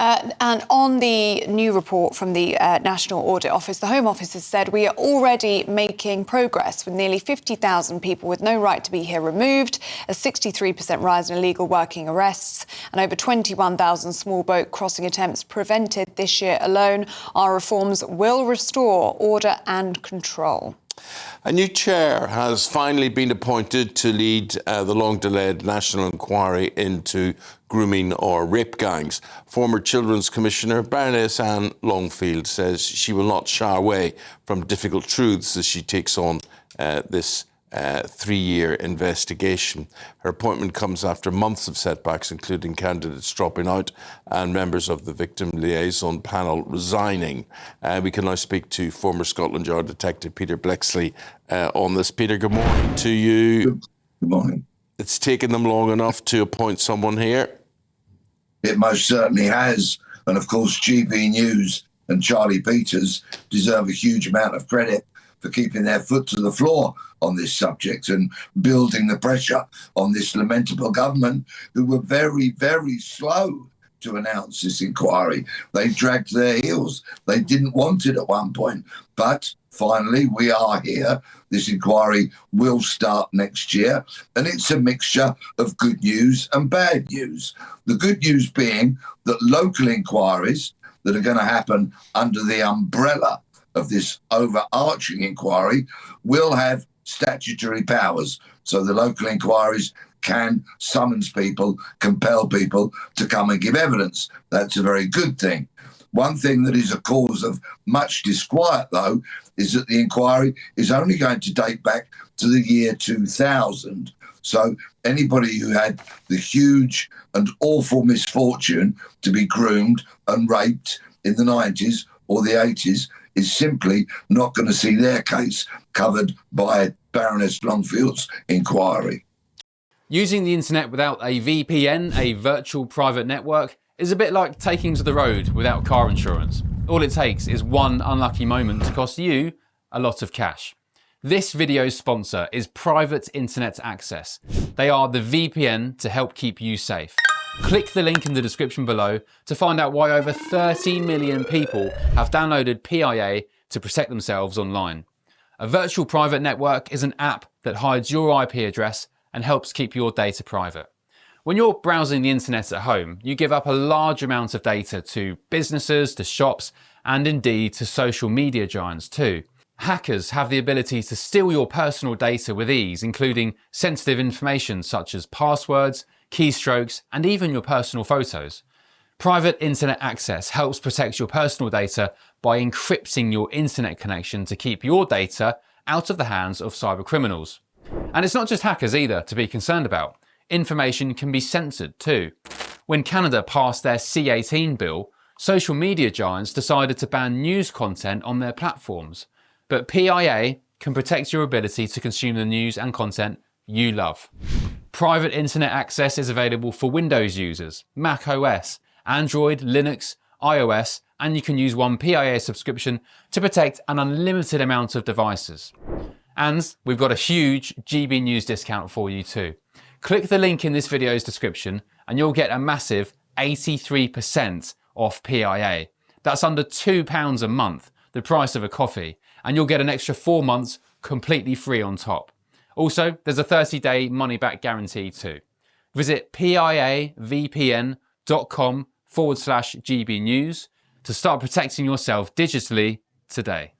And on the new report from the National Audit Office, the Home Office has said we are already making progress with nearly 50,000 people with no right to be here removed, a 63% rise in illegal working arrests, and over 21,000 small boat crossing attempts prevented this year alone. Our reforms will restore order and control. A new chair has finally been appointed to lead the long-delayed national inquiry into grooming or rape gangs. Former Children's Commissioner Baroness Anne Longfield says she will not shy away from difficult truths as she takes on this 3-year investigation. Her appointment comes after months of setbacks, including candidates dropping out and members of the victim liaison panel resigning. We can now speak to former Scotland Yard detective Peter Bleksley on this. Peter, good morning to you. Good morning. It's taken them long enough to appoint someone here. It most certainly has. And of course, GB News and Charlie Peters deserve a huge amount of credit for keeping their foot to the floor on this subject and building the pressure on this lamentable government, who were very, very slow to announce this inquiry. They dragged their heels. They didn't want it at one point. But finally, we are here. This inquiry will start next year, and it's a mixture of good news and bad news. The good news being that local inquiries that are going to happen under the umbrella of this overarching inquiry will have statutory powers. So the local inquiries can summons people, compel people to come and give evidence. That's a very good thing. One thing that is a cause of much disquiet, though, is that the inquiry is only going to date back to the year 2000. So anybody who had the huge and awful misfortune to be groomed and raped in the 90s or the 80s is simply not going to see their case covered by Baroness Longfield's inquiry. Using the internet without a VPN, a virtual private network, is a bit like taking to the road without car insurance. All it takes is one unlucky moment to cost you a lot of cash. This video's sponsor is Private Internet Access. They are the VPN to help keep you safe. Click the link in the description below to find out why over 30 million people have downloaded PIA to protect themselves online. A virtual private network is an app that hides your IP address and helps keep your data private. When you're browsing the internet at home, you give up a large amount of data to businesses, to shops, and indeed to social media giants too. Hackers have the ability to steal your personal data with ease, including sensitive information such as passwords, keystrokes, and even your personal photos. Private Internet Access helps protect your personal data by encrypting your internet connection to keep your data out of the hands of cyber criminals. And it's not just hackers either to be concerned about. Information can be censored too. When Canada passed their C18 bill, social media giants decided to ban news content on their platforms. But PIA can protect your ability to consume the news and content you love. Private Internet Access is available for Windows users, Mac OS, Android, Linux, iOS, and you can use one PIA subscription to protect an unlimited amount of devices. And we've got a huge GB News discount for you too. Click the link in this video's description and you'll get a massive 83% off PIA. That's under £2 a month, the price of a coffee, and you'll get an extra 4 months completely free on top. Also, there's a 30-day money-back guarantee too. Visit piavpn.com/GB News to start protecting yourself digitally today.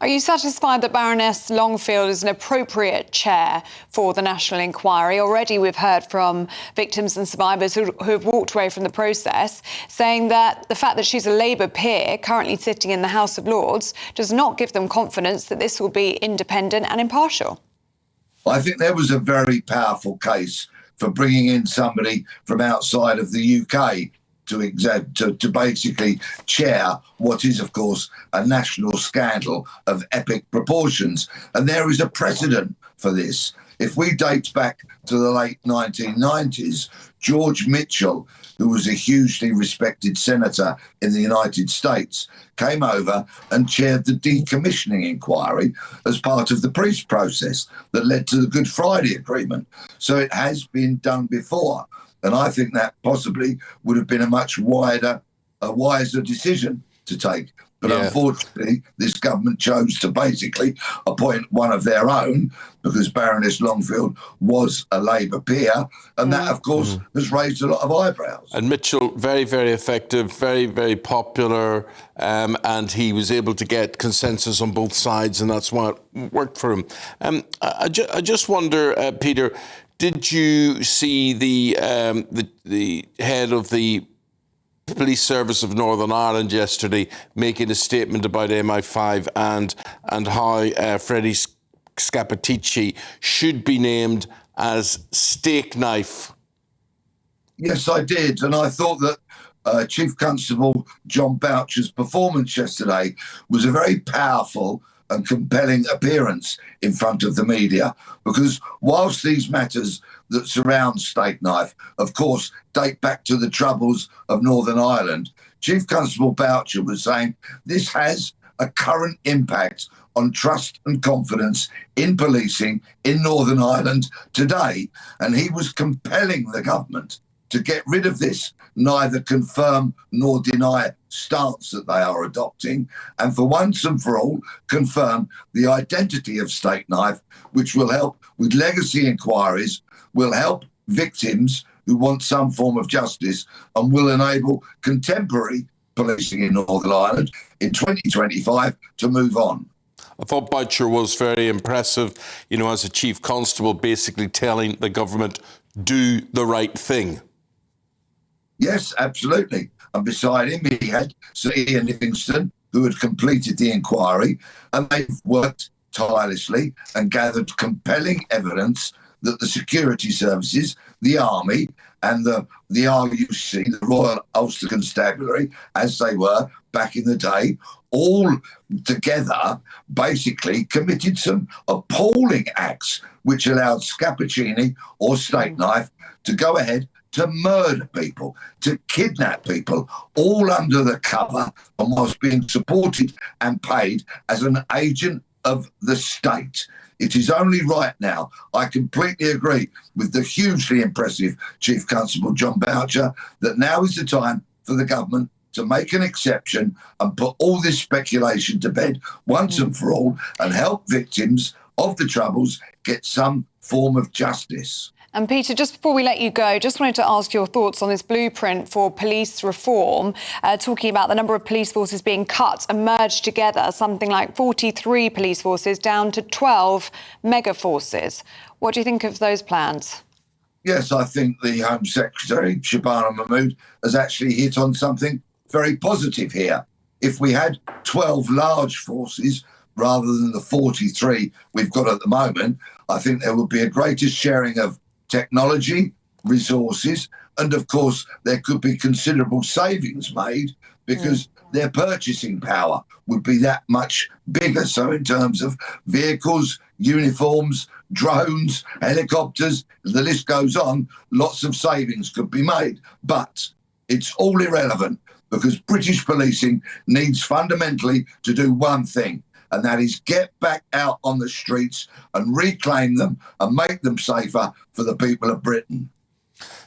Are you satisfied that Baroness Longfield is an appropriate chair for the National Inquiry? Already we've heard from victims and survivors who have walked away from the process, saying that the fact that she's a Labour peer currently sitting in the House of Lords does not give them confidence that this will be independent and impartial. I think there was a very powerful case for bringing in somebody from outside of the UK to basically chair what is, of course, a national scandal of epic proportions. And there is a precedent for this. If we date back to the late 1990s, George Mitchell, who was a hugely respected senator in the United States, came over and chaired the decommissioning inquiry as part of the peace process that led to the Good Friday Agreement. So it has been done before. And I think that possibly would have been a much wider a wiser decision to take. But Yeah. unfortunately, this government chose to basically appoint one of their own, because Baroness Longfield was a Labour peer, and that, of course, has raised a lot of eyebrows. And Mitchell, very, very effective, very, very popular, and he was able to get consensus on both sides, and that's what worked for him. I just wonder, Peter, did you see the head of the Police Service of Northern Ireland yesterday making a statement about MI5 and how Freddie Scappaticci should be named as Stakeknife? Yes, I did. And I thought that Chief Constable John Boucher's performance yesterday was a very powerful and compelling appearance in front of the media, because whilst these matters that surround Stakeknife, of course, date back to the troubles of Northern Ireland, Chief Constable Boucher was saying this has a current impact on trust and confidence in policing in Northern Ireland today. And he was compelling the government to get rid of this neither confirm nor deny stance that they are adopting, and for once and for all confirm the identity of Stakeknife, which will help with legacy inquiries, will help victims who want some form of justice, and will enable contemporary policing in Northern Ireland in 2025 to move on. I thought Boucher was very impressive, as a chief constable, basically telling the government, do the right thing. Yes, absolutely. And beside him, he had Sir Ian Livingston, who had completed the inquiry, and they've worked tirelessly and gathered compelling evidence that the security services, the Army, and the RUC, the Royal Ulster Constabulary, as they were back in the day, all together basically committed some appalling acts which allowed Scappaccini or Stakeknife to go ahead to murder people, to kidnap people, all under the cover and whilst being supported and paid as an agent of the state. It is only right now, I completely agree with the hugely impressive Chief Constable John Boucher, that now is the time for the government to make an exception and put all this speculation to bed once and for all, and help victims of the Troubles get some form of justice. And Peter, just before we let you go, just wanted to ask your thoughts on this blueprint for police reform, talking about the number of police forces being cut and merged together, something like 43 police forces down to 12 mega forces. What do you think of those plans? Yes, I think the Home Secretary, Shabana Mahmood, has actually hit on something very positive here. If we had 12 large forces rather than the 43 we've got at the moment, I think there would be a greater sharing of technology, resources, and of course there could be considerable savings made because their purchasing power would be that much bigger. So in terms of vehicles, uniforms, drones, helicopters, the list goes on, lots of savings could be made. But it's all irrelevant because British policing needs fundamentally to do one thing, and that is get back out on the streets and reclaim them and make them safer for the people of Britain.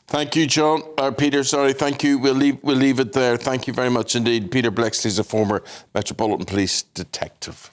Thank you, John. Peter, sorry, thank you. We'll leave it there. Thank you very much indeed. Peter Bleksley is a former Metropolitan Police detective.